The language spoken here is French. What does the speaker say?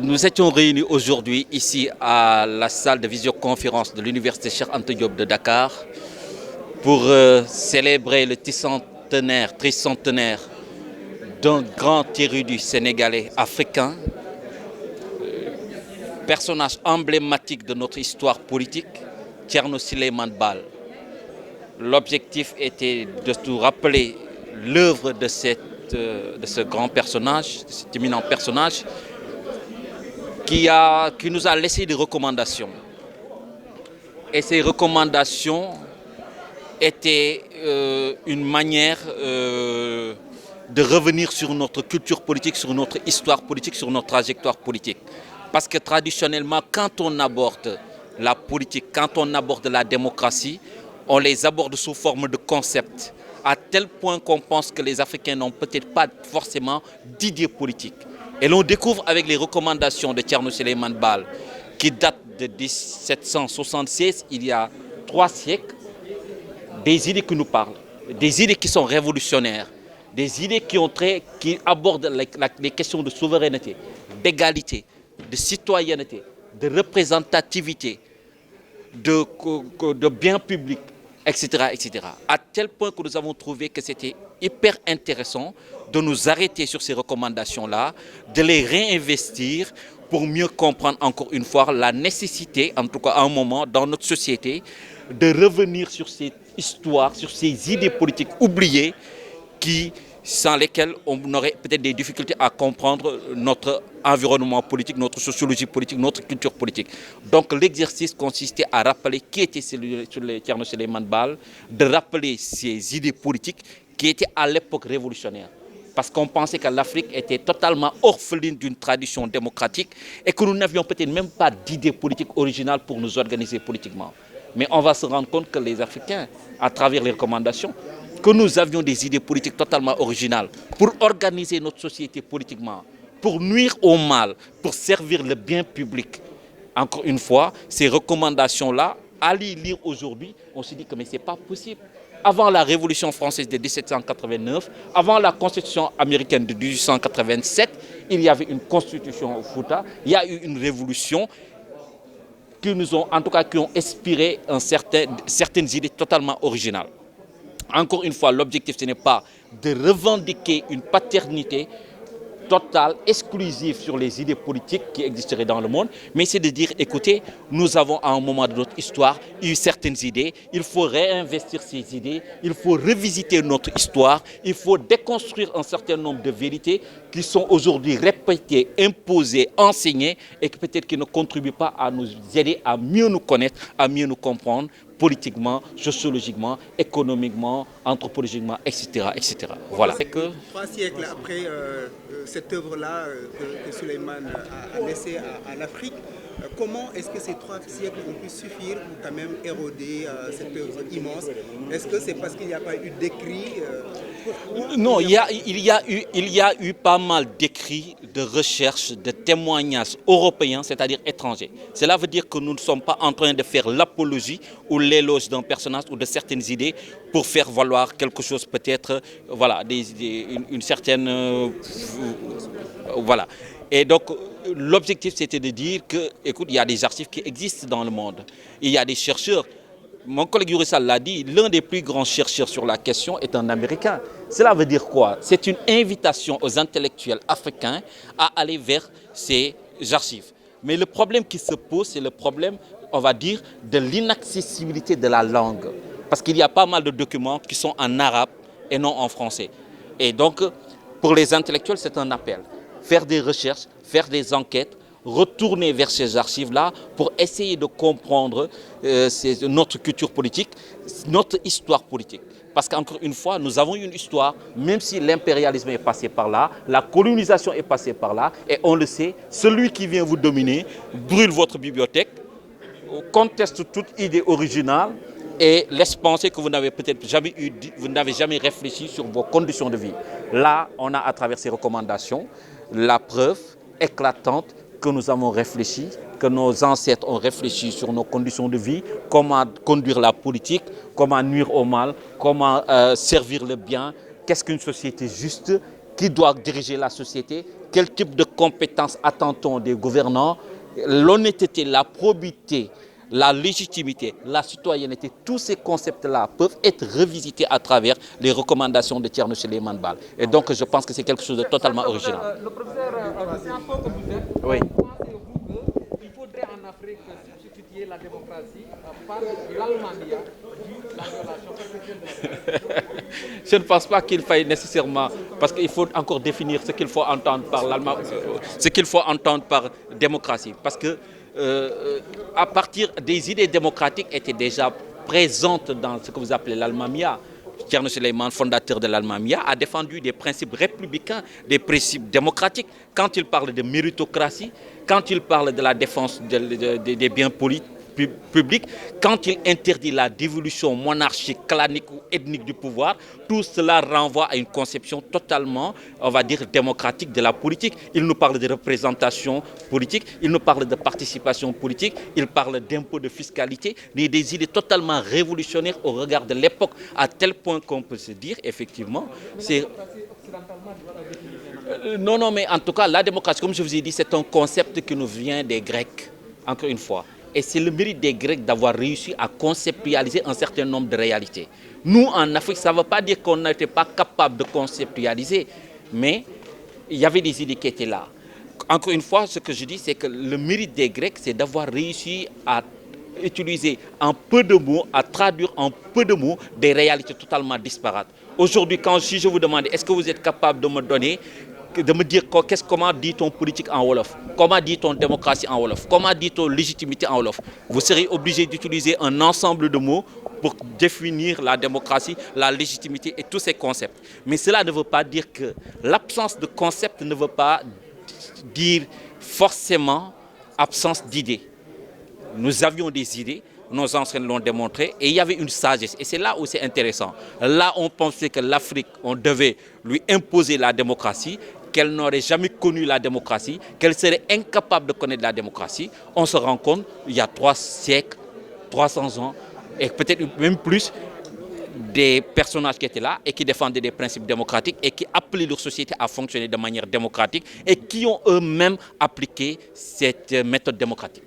Nous étions réunis aujourd'hui ici à la salle de visioconférence de l'Université Cheikh Anta Diop de Dakar pour célébrer le tricentenaire d'un grand érudit sénégalais africain, personnage emblématique de notre histoire politique, Thierno Souleymane Baal. L'objectif était de nous rappeler l'œuvre de ce grand personnage, de cet éminent personnage, qui nous a laissé des recommandations. Et ces recommandations étaient une manière de revenir sur notre culture politique, sur notre histoire politique, sur notre trajectoire politique. Parce que traditionnellement, quand on aborde la politique, quand on aborde la démocratie, on les aborde sous forme de concepts, à tel point qu'on pense que les Africains n'ont peut-être pas forcément d'idées politiques. Et l'on découvre avec les recommandations de Thierno Souleymane Baal, qui datent de 1776, il y a 3 siècles, des idées qui nous parlent, des idées qui sont révolutionnaires, des idées qui abordent les questions de souveraineté, d'égalité, de citoyenneté, de représentativité, de biens publics, etc., etc. À tel point que nous avons trouvé que c'était hyper intéressant de nous arrêter sur ces recommandations-là, de les réinvestir pour mieux comprendre encore une fois la nécessité, en tout cas à un moment dans notre société, de revenir sur cette histoire, sur ces idées politiques oubliées sans lesquelles on aurait peut-être des difficultés à comprendre notre environnement politique, notre sociologie politique, notre culture politique. Donc l'exercice consistait à rappeler qui était Thierno Souleymane Baal, de rappeler ces idées politiques qui étaient à l'époque révolutionnaires. Parce qu'on pensait que l'Afrique était totalement orpheline d'une tradition démocratique et que nous n'avions peut-être même pas d'idées politiques originales pour nous organiser politiquement. Mais on va se rendre compte que les Africains, à travers les recommandations, que nous avions des idées politiques totalement originales pour organiser notre société politiquement, pour nuire au mal, pour servir le bien public. Encore une fois, ces recommandations-là, à les lire aujourd'hui, on se dit que mais ce n'est pas possible. Avant la Révolution française de 1789, avant la Constitution américaine de 1887, il y avait une constitution au Fouta, il y a eu une révolution qui nous ont, en tout cas, qui ont inspiré certaines idées totalement originales. Encore une fois, l'objectif, ce n'est pas de revendiquer une paternité totale, exclusive sur les idées politiques qui existeraient dans le monde, mais c'est de dire, écoutez, nous avons à un moment de notre histoire eu certaines idées, il faut réinvestir ces idées, il faut revisiter notre histoire, il faut déconstruire un certain nombre de vérités qui sont aujourd'hui répétées, imposées, enseignées et que peut-être qui ne contribuent pas à nous aider à mieux nous connaître, à mieux nous comprendre politiquement, sociologiquement, économiquement, anthropologiquement, etc. etc. Voilà. 3 siècles après cette œuvre-là que Souleymane a laissée à l'Afrique, comment est-ce que ces 3 siècles ont pu suffire pour quand même éroder cette œuvre immense? Est-ce que c'est parce qu'il n'y a pas eu d'écrits? Non, il y a eu pas mal d'écrits, de recherches, de témoignages européens, c'est-à-dire étrangers. Cela veut dire que nous ne sommes pas en train de faire l'apologie ou l'éloge d'un personnage ou de certaines idées pour faire valoir quelque chose peut-être, voilà, une certaine... voilà. Et donc, l'objectif, c'était de dire que, écoute, il y a des archives qui existent dans le monde. Il y a des chercheurs. Mon collègue Yurissal l'a dit, l'un des plus grands chercheurs sur la question est un Américain. Cela veut dire quoi? C'est une invitation aux intellectuels africains à aller vers ces archives. Mais le problème qui se pose, c'est le problème, on va dire, de l'inaccessibilité de la langue. Parce qu'il y a pas mal de documents qui sont en arabe et non en français. Et donc, pour les intellectuels, c'est un appel. Faire des recherches, faire des enquêtes, retourner vers ces archives-là pour essayer de comprendre notre culture politique, notre histoire politique. Parce qu'encore une fois, nous avons une histoire, même si l'impérialisme est passé par là, la colonisation est passée par là, et on le sait, celui qui vient vous dominer brûle votre bibliothèque, conteste toute idée originale et laisse penser que vous n'avez peut-être jamais jamais réfléchi sur vos conditions de vie. Là, on a à travers ces recommandations la preuve éclatante que nous avons réfléchi, que nos ancêtres ont réfléchi sur nos conditions de vie, comment conduire la politique, comment nuire au mal, comment servir le bien, qu'est-ce qu'une société juste, qui doit diriger la société, quel type de compétences attend-on des gouvernants, l'honnêteté, la probité, la légitimité, la citoyenneté, tous ces concepts-là peuvent être revisités à travers les recommandations de Thierno Souleymane Baal. Et donc je pense que c'est quelque chose de totalement original. Le professeur, c'est un peu comme vous êtes. Oui. Pensez-vous qu'il faudrait en Afrique substituer la démocratie par l'Allemagne vu la violation perpétuelle de la démocratie? Je ne pense pas qu'il faille nécessairement, parce qu'il faut encore définir ce qu'il faut entendre par l'Allemagne, ce qu'il faut entendre par démocratie. Parce que à partir des idées démocratiques étaient déjà présentes dans ce que vous appelez l'Almamia. Thierno Souleymane, fondateur de l'Almamia, a défendu des principes républicains, des principes démocratiques. Quand il parle de méritocratie, quand il parle de la défense des biens publics, quand il interdit la dévolution monarchique, clanique ou ethnique du pouvoir, tout cela renvoie à une conception totalement, on va dire, démocratique de la politique. Il nous parle de représentation politique, il nous parle de participation politique, il parle d'impôts, de fiscalité, des idées totalement révolutionnaires au regard de l'époque, à tel point qu'on peut se dire, effectivement, c'est... Non, mais en tout cas, la démocratie, comme je vous ai dit, c'est un concept qui nous vient des Grecs, encore une fois. Et c'est le mérite des Grecs d'avoir réussi à conceptualiser un certain nombre de réalités. Nous, en Afrique, ça ne veut pas dire qu'on n'était pas capable de conceptualiser, mais il y avait des idées qui étaient là. Encore une fois, ce que je dis, c'est que le mérite des Grecs, c'est d'avoir réussi à utiliser en peu de mots, à traduire en peu de mots des réalités totalement disparates. Aujourd'hui, si je vous demande, est-ce que vous êtes capable de me donner, de me dire comment dit-on politique en Wolof, comment dit-on démocratie en Wolof, comment dit-on légitimité en Wolof, vous serez obligé d'utiliser un ensemble de mots pour définir la démocratie, la légitimité et tous ces concepts. Mais cela ne veut pas dire que l'absence de concept ne veut pas dire forcément absence d'idées. Nous avions des idées, nos anciens l'ont démontré, et il y avait une sagesse. Et c'est là où c'est intéressant. Là, on pensait que l'Afrique, on devait lui imposer la démocratie, qu'elle n'aurait jamais connu la démocratie, qu'elle serait incapable de connaître la démocratie. On se rend compte, il y a 3 siècles, 300 ans, et peut-être même plus, des personnages qui étaient là et qui défendaient des principes démocratiques et qui appelaient leur société à fonctionner de manière démocratique et qui ont eux-mêmes appliqué cette méthode démocratique.